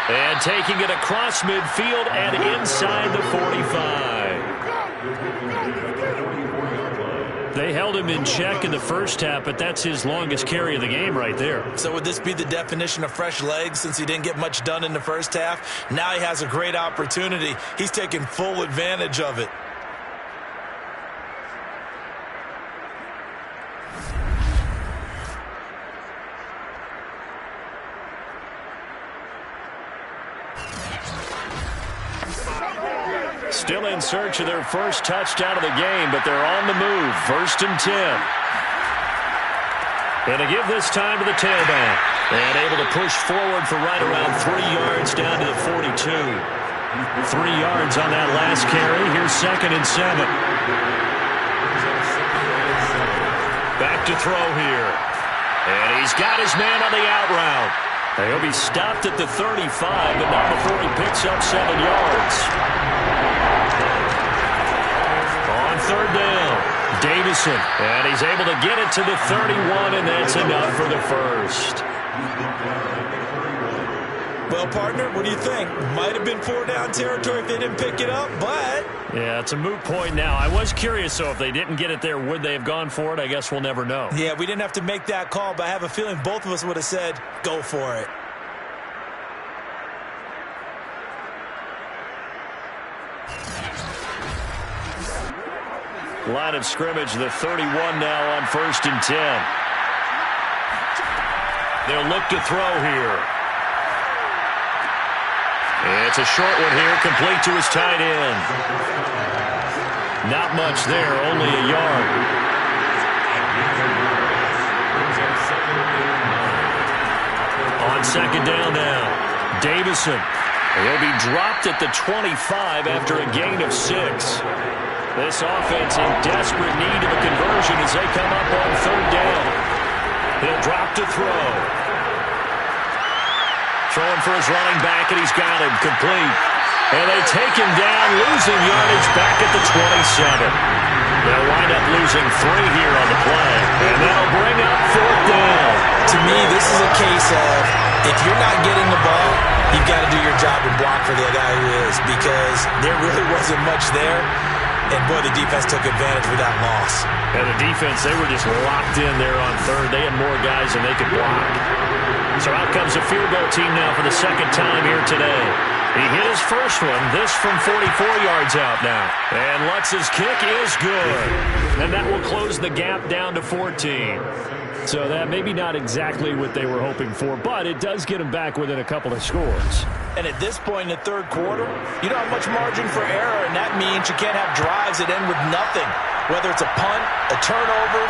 And taking it across midfield and inside the 45. They held him in check in the first half, but that's his longest carry of the game right there. So would this be the definition of fresh legs since he didn't get much done in the first half? Now he has a great opportunity. He's taking full advantage of it. Still in search of their first touchdown of the game, but they're on the move. 1st and 10. And to give this time to the tailback. And able to push forward for right around 3 yards down to the 42. 3 yards on that last carry. Here's 2nd and 7. to throw here. And he's got his man on the out route. He'll be stopped at the 35, but not before he picks up 7 yards. On third down, Davison. And he's able to get it to the 31, and that's enough for the first. Well, partner, what do you think? Might have been 4-down territory if they didn't pick it up, but... Yeah, it's a moot point now. I was curious, so if they didn't get it there, would they have gone for it? I guess we'll never know. Yeah, we didn't have to make that call, but I have a feeling both of us would have said, go for it. Line of scrimmage, the 31 now on 1st and 10. They'll look to throw here. It's a short one here, complete to his tight end. Not much there, only a yard. On 2nd down now, Davison. He'll be dropped at the 25 after a gain of 6. This offense in desperate need of a conversion as they come up on 3rd down. He'll drop to throw. Throwing for his running back, and he's got him complete. And they take him down, losing yardage back at the 27. They'll wind up losing 3 here on the play. And that'll bring up 4th down. To me, this is a case of if you're not getting the ball, you've got to do your job and block for the guy who is, because there really wasn't much there. And, boy, the defense took advantage with that loss. And the defense, they were just locked in there on 3rd. They had more guys than they could block. So out comes a field goal team now for the 2nd time here today. He hit his first one, this from 44 yards out now. And Lutz's kick is good. And that will close the gap down to 14. So that maybe not exactly what they were hoping for, but it does get them back within a couple of scores. And at this point in the 3rd quarter, you don't have much margin for error, and that means you can't have drives that end with nothing. Whether it's a punt, a turnover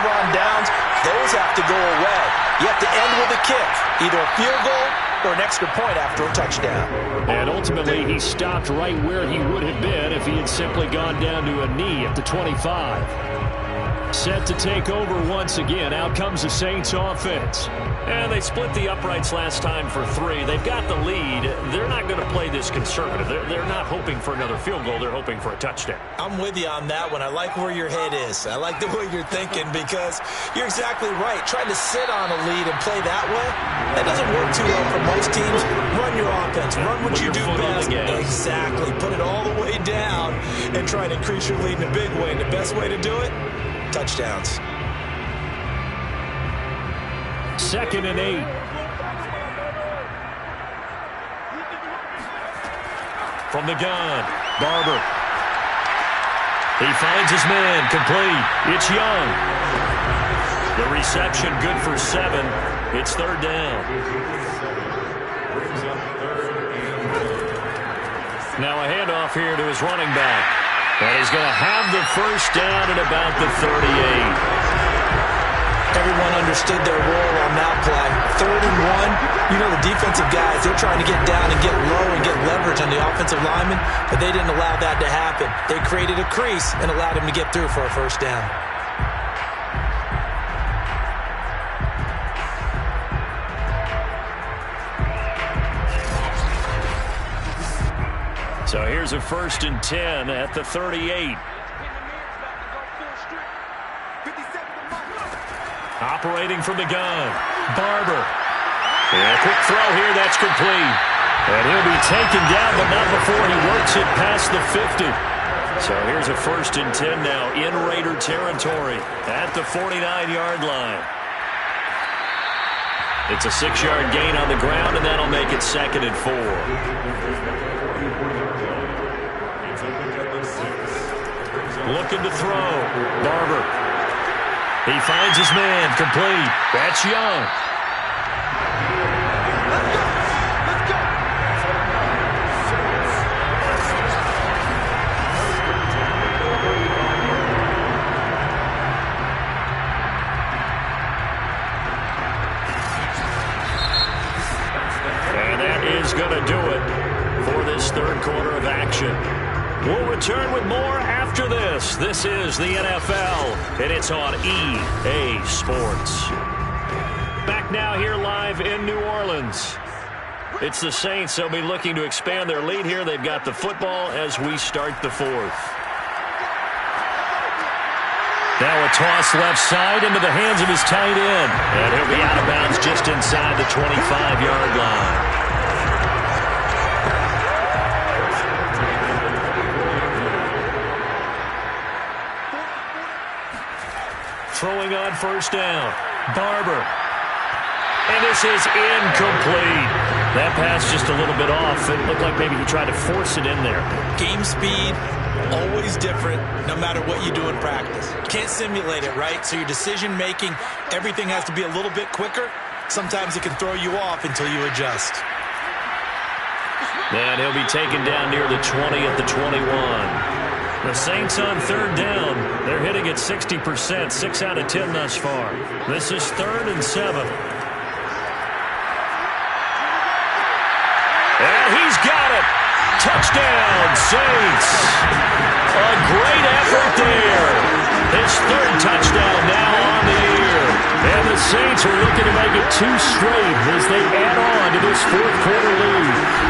on downs, those have to go away. You have to end with a kick, either a field goal or an extra point after a touchdown. And ultimately, he stopped right where he would have been if he had simply gone down to a knee at the 25. Set to take over once again. Out comes the Saints offense. And they split the uprights last time for 3. They've got the lead. They're not going to play this conservative. They're not hoping for another field goal. They're hoping for a touchdown. I'm with you on that one. I like where your head is. I like the way you're thinking, because you're exactly right. Trying to sit on a lead and play that way, that doesn't work too well for most teams. Run your offense. Run what you do best. Exactly. Put it all the way down and try and increase your lead in a big way. And the best way to do it, touchdowns. 2nd and 8. From the gun, Barber. He finds his man, complete. It's Young. The reception good for 7. It's 3rd down. Now a handoff here to his running back. And he's going to have the first down at about the 38. Everyone understood their role on that play. 3rd and 1, you know the defensive guys, they're trying to get down and get low and get leverage on the offensive lineman, but they didn't allow that to happen. They created a crease and allowed him to get through for a first down. So here's a 1st and 10 at the 38. Operating from the gun, Barber. And a quick throw here, that's complete. And he'll be taken down, but not before he works it past the 50. So here's a 1st and 10 now in Raider territory at the 49-yard line. It's a 6-yard gain on the ground, and that'll make it 2nd and 4. Looking to throw, Barber. He finds his man, complete. That's Young. And that is going to do it for this 3rd quarter of action. We'll return with more after this. This is the NFL, and it's on EA Sports. Back now here live in New Orleans. It's the Saints. They'll be looking to expand their lead here. They've got the football as we start the fourth. Now a toss left side into the hands of his tight end. And he'll be out of bounds just inside the 25-yard line. Throwing on first down. Barber. And this is incomplete. That pass just a little bit off. It looked like maybe he tried to force it in there. Game speed, always different no matter what you do in practice. You can't simulate it, right? So your decision-making, everything has to be a little bit quicker. Sometimes it can throw you off until you adjust. And he'll be taken down near the 20 at the 21. The Saints on third down. They're hitting at 60%, 6 out of 10 thus far. This is 3rd and 7. And he's got it. Touchdown, Saints. A great effort there. His 3rd touchdown now on the year. And the Saints are looking to make it 2 straight as they add on to this 4th quarter lead.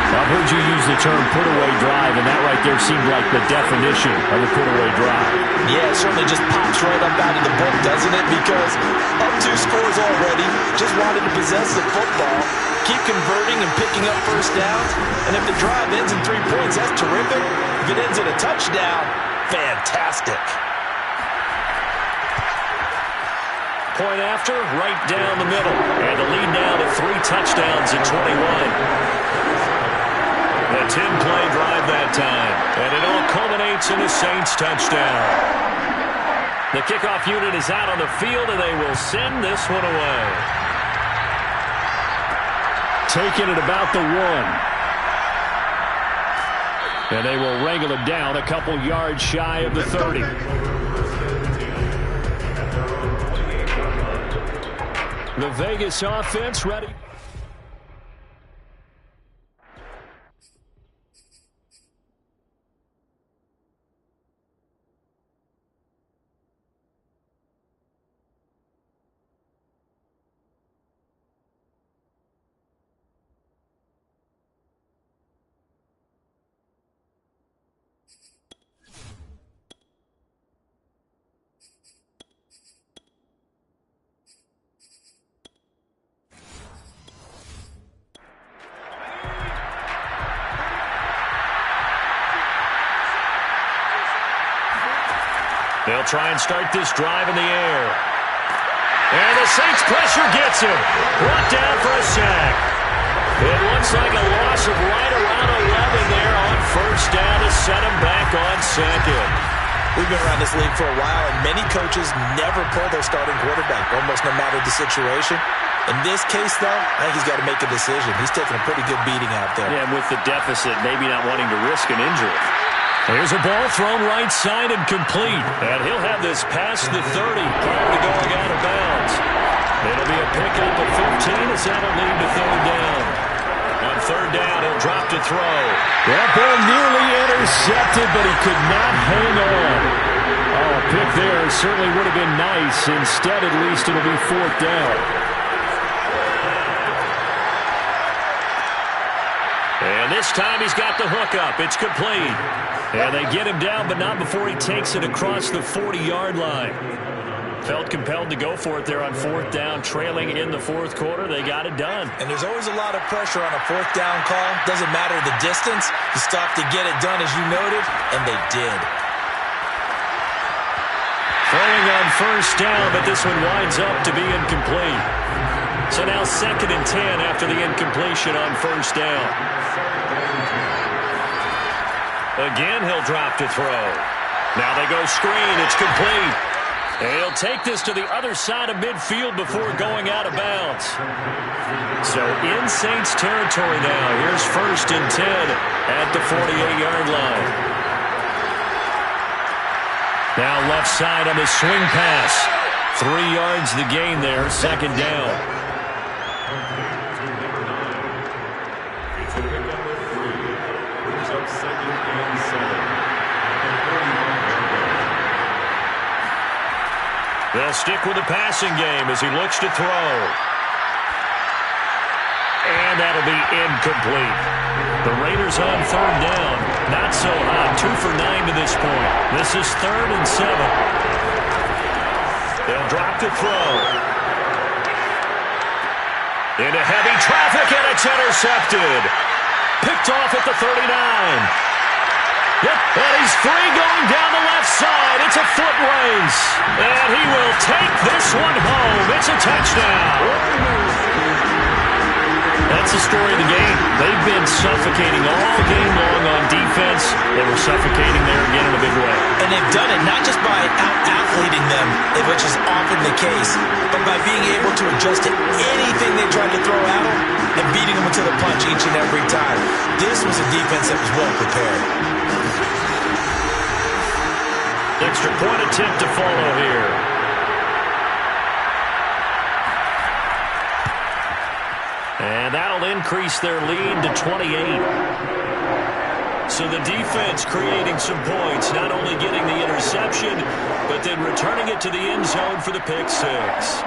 I've heard you use the term put-away drive, and that right there seemed like the definition of a put-away drive. Yeah, it certainly just pops right up out of the book, doesn't it? Because up 2 scores already, just wanted to possess the football, keep converting and picking up first downs, and if the drive ends in 3 points, that's terrific. If it ends in a touchdown, fantastic. Point after, right down the middle, and the lead now to 3 touchdowns at 21. A 10-play drive that time, and it all culminates in a Saints touchdown. The kickoff unit is out on the field, and they will send this one away. Taking it about the 1. And they will wrangle it down a couple yards shy of the 30. The Vegas offense ready. They'll try and start this drive in the air. And the Saints pressure gets him. Brought down for a sack. It looks like a loss of right around 11 there on first down to set him back on second. We've been around this league for a while, and many coaches never pull their starting quarterback, almost no matter the situation. In this case, though, I think he's got to make a decision. He's taking a pretty good beating out there. Yeah, and with the deficit, maybe not wanting to risk an injury. Here's a ball thrown right side and complete. And he'll have this past the 30 prior to going out of bounds. It'll be a pickup of 15 as that'll lead to third down. On third down, he'll drop to throw. That ball nearly intercepted, but he could not hang on. Oh, a pick there certainly would have been nice. Instead, at least, it'll be 4th down. And this time he's got the hook up. It's complete. And they get him down, but not before he takes it across the 40-yard line. Felt compelled to go for it there on 4th down, trailing in the 4th quarter. They got it done. And there's always a lot of pressure on a 4th down call. Doesn't matter the distance. You stop to get it done, as you noted, and they did. Throwing on first down, but this one winds up to be incomplete. So now 2nd and 10 after the incompletion on first down. Again, he'll drop to throw. Now they go screen. It's complete. And he'll take this to the other side of midfield before going out of bounds. So in Saints territory now. Here's 1st and 10 at the 48-yard line. Now left side on the swing pass. 3 yards the gain there. 2nd down. It's a pickup of 3. Brings up 2nd and 7. They'll stick with the passing game as he looks to throw. And that'll be incomplete. The Raiders on third down. Not so hot. 2 for 9 to this point. This is 3rd and 7. They'll drop to throw. Into heavy traffic, and it's intercepted. Picked off at the 39. Yep, and he's free going down the left side. It's a foot race. And he will take this one home. It's a touchdown. That's the story of the game. They've been suffocating all game long on defense. They were suffocating there again in a big way. And they've done it not just by out-athleting them, which is often the case, but by being able to adjust to anything they tried to throw at them and beating them to the punch each and every time. This was a defense that was well prepared. Extra point attempt to follow here. And that'll increase their lead to 28. So the defense creating some points, not only getting the interception, but then returning it to the end zone for the pick six.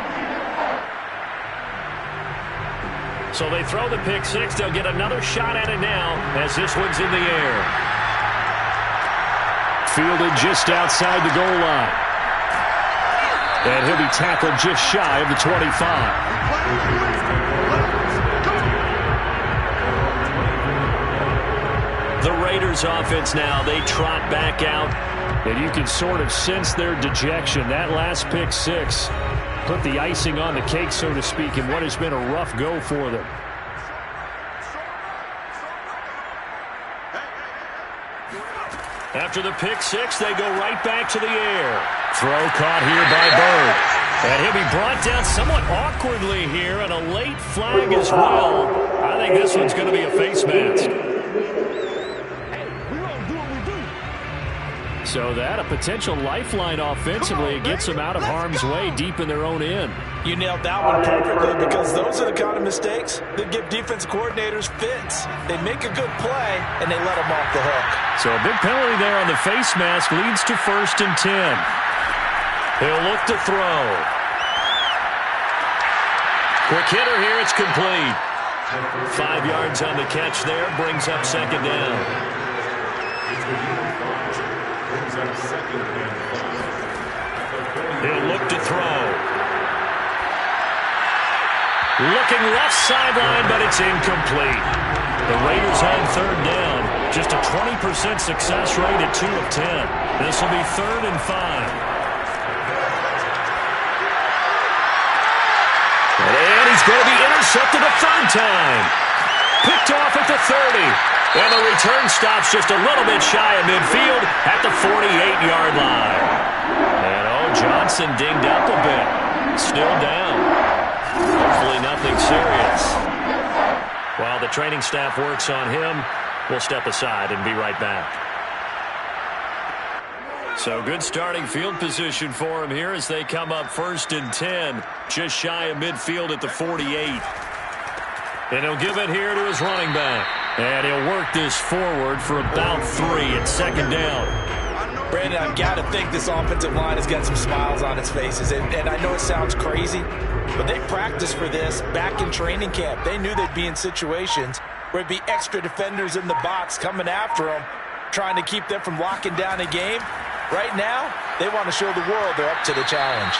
So they throw the pick six. They'll get another shot at it now as this one's in the air. Fielded just outside the goal line. And he'll be tackled just shy of the 25. The Raiders offense now, they trot back out. And you can sort of sense their dejection. That last pick six put the icing on the cake, so to speak, in what has been a rough go for them. After the pick six, they go right back to the air. Throw caught here by Bird. And he'll be brought down somewhat awkwardly here, and a late flag as well. I think this one's going to be a face mask. So that, a potential lifeline offensively. It gets them out of harm's way deep in their own end. You nailed that one perfectly, because those are the kind of mistakes that give defense coordinators fits. They make a good play, and they let them off the hook. So a big penalty there on the face mask leads to 1st and 10. He'll look to throw. Quick hitter here, it's complete. 5 yards on the catch there, brings up 2nd down. He'll look to throw. Looking left sideline, but it's incomplete. The Raiders on 3rd down. Just a 20% success rate at 2 of 10. This will be 3rd and 5. And he's going to be intercepted a 3rd time. Picked off at the 30. And the return stops just a little bit shy of midfield at the 48-yard line. And, Johnson dinged up a bit. Still down. Hopefully nothing serious. While the training staff works on him, we'll step aside and be right back. So good starting field position for him here as they come up 1st and 10. Just shy of midfield at the 48. And he'll give it here to his running back. And he'll work this forward for about 3 at 2nd down. Brandon, I've got to think this offensive line has got some smiles on its faces. And I know it sounds crazy, but they practiced for this back in training camp. They knew they'd be in situations where it'd be extra defenders in the box coming after them, trying to keep them from locking down a game. Right now, they want to show the world they're up to the challenge.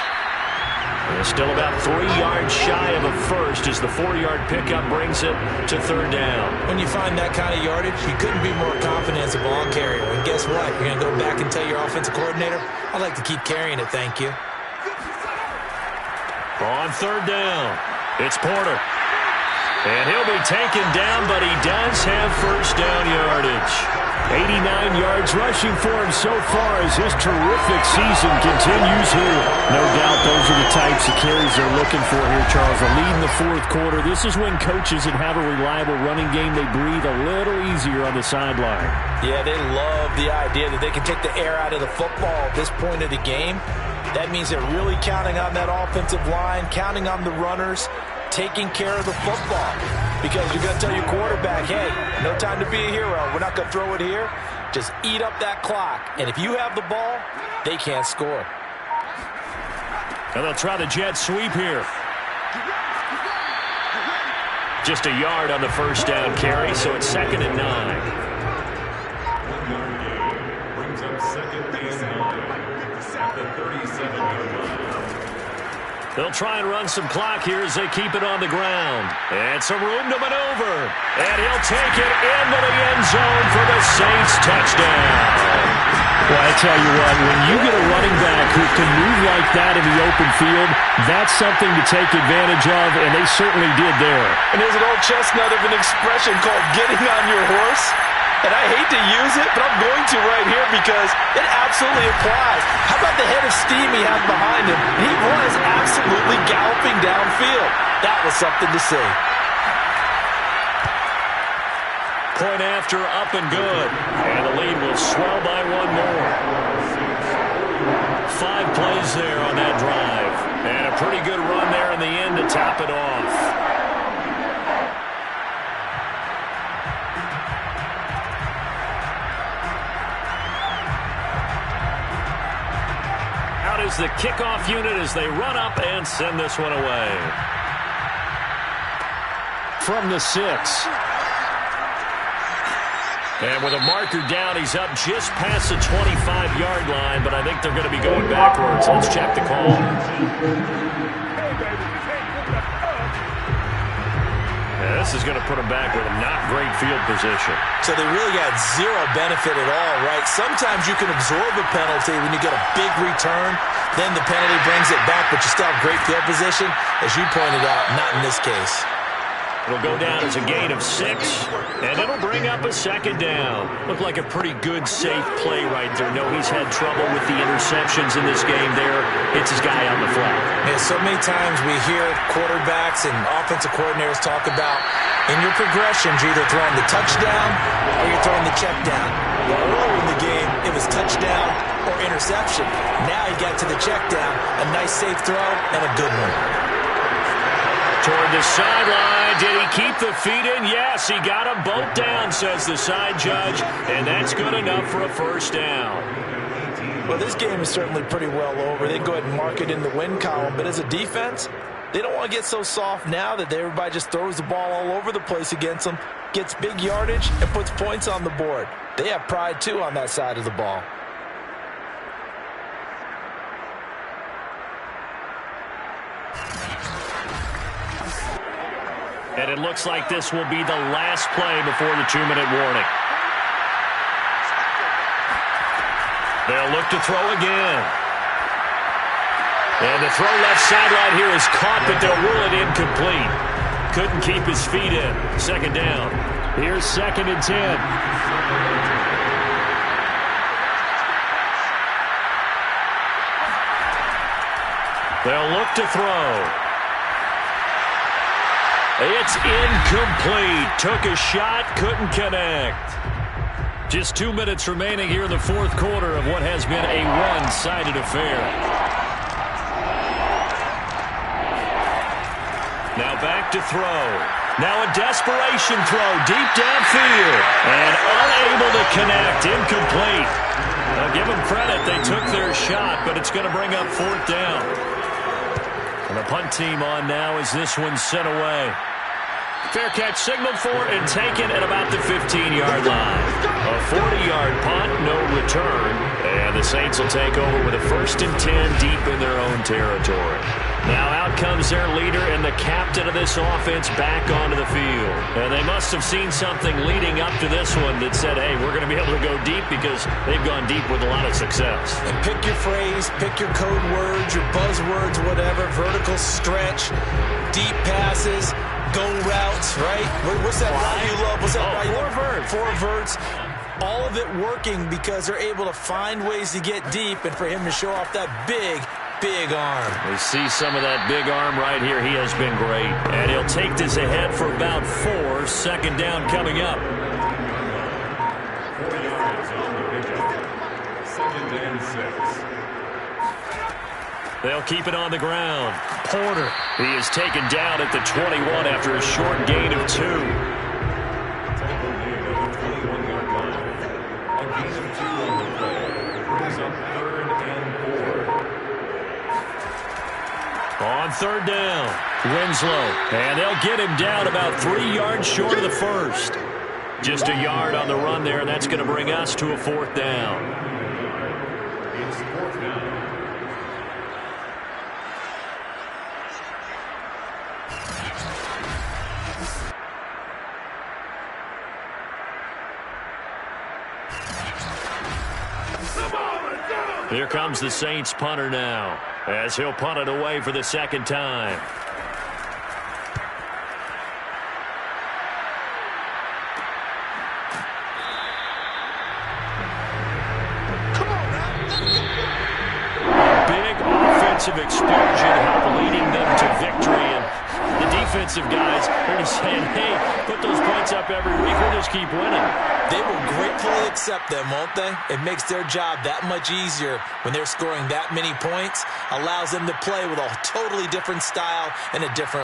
They're still about 3 yards shy of a first as the 4-yard pickup brings it to 3rd down. When you find that kind of yardage, you couldn't be more confident as a ball carrier. And guess what? You're going to go back and tell your offensive coordinator, I'd like to keep carrying it, thank you. On 3rd down, it's Porter. And he'll be taken down, but he does have 1st down yardage. 89 yards rushing for him so far as his terrific season continues here. No doubt those are the types of carries they're looking for here, Charles. A lead in the 4th quarter. This is when coaches that have a reliable running game, they breathe a little easier on the sideline. Yeah, they love the idea that they can take the air out of the football at this point of the game. That means they're really counting on that offensive line, counting on the runners, taking care of the football. Because you're going to tell your quarterback, hey, no time to be a hero. We're not going to throw it here. Just eat up that clock. And if you have the ball, they can't score. And they'll try the jet sweep here. Just a yard on the first down carry, so it's 2nd and 9. 1 yard gain brings up 2nd and 9 at the 37-yard line. They'll try and run some clock here as they keep it on the ground. And some room to maneuver. And he'll take it into the end zone for the Saints touchdown. Well, I tell you what, when you get a running back who can move like that in the open field, that's something to take advantage of, and they certainly did there. And there's an old chestnut of an expression called getting on your horse. And I hate to use it, but I'm going to right here because it absolutely applies. How about the head of steam he had behind him? He was absolutely galloping downfield. That was something to see. Point after, up and good. And the lead will swell by 1 more. 5 plays there on that drive. And a pretty good run there in the end to top it off. Out is the kickoff unit as they run up and send this one away. From the 6. And with a marker down, he's up just past the 25-yard line, but I think they're going to be going backwards. Let's check the call. Yeah, this is going to put him back with a not great field position. So they really got zero benefit at all, right? Sometimes you can absorb a penalty when you get a big return, then the penalty brings it back, but you still have great field position. As you pointed out, not in this case. It'll go down as a gain of 6, and it'll bring up a 2nd down. Looked like a pretty good, safe play right there. No, he's had trouble with the interceptions in this game there. Hits his guy on the flat. Yeah, so many times we hear quarterbacks and offensive coordinators talk about in your progressions, you're either throwing the touchdown or you're throwing the check down. Well, earlier in the game, it was touchdown or interception. Now he got to the check down, a nice safe throw, and a good one. Toward the sideline. Did he keep the feet in? Yes, he got them both down, says the side judge. And that's good enough for a first down. Well, this game is certainly pretty well over. They can go ahead and mark it in the win column. But as a defense, they don't want to get so soft now that everybody just throws the ball all over the place against them, gets big yardage, and puts points on the board. They have pride, too, on that side of the ball. And it looks like this will be the last play before the 2-minute warning. They'll look to throw again. And the throw left sideline here is caught, but they'll rule it incomplete. Couldn't keep his feet in. 2nd down. Here's 2nd and 10. They'll look to throw. It's incomplete. Took a shot, couldn't connect. Just 2 minutes remaining here in the 4th quarter of what has been a one-sided affair. Now back to throw. Now a desperation throw deep downfield. And unable to connect. Incomplete. Now give them credit. They took their shot, but it's going to bring up 4th down. And the punt team on now as this one's sent away. Fair catch signaled for and taken at about the 15-yard line. A 40-yard punt, no return. And the Saints will take over with a 1st and 10 deep in their own territory. Now out comes their leader and the captain of this offense back onto the field. And they must have seen something leading up to this one that said, hey, we're going to be able to go deep because they've gone deep with a lot of success. And pick your phrase, pick your code words, your buzzwords, whatever, vertical stretch, deep passes, go routes, right? What's that route you love? What's that route you love? Four verts. All of it working because they're able to find ways to get deep and for him to show off that big arm. We see some of that big arm right here. He has been great. And he'll take this ahead for about 4. 2nd down coming up. 4 yards on the pickup. 2nd and 6. They'll keep it on the ground. Porter. He is taken down at the 21 after a short gain of 2. Tackle made at the 21-yard line. A gain of 2 on the play. Brings up 3rd and 4. On third down, Winslow. And they'll get him down about 3 yards short of the first. Just a yard on the run there, and that's going to bring us to a fourth down. It's fourth down. Here comes the Saints punter now, as he'll punt it away for the second time. Big offensive explosion helped leading them to victory, and the defensive guys are just saying, hey, put those points up every week, we'll just keep winning. They will gratefully accept them, won't they? It makes their job that much easier when they're scoring that many points, allows them to play with a totally different style and a different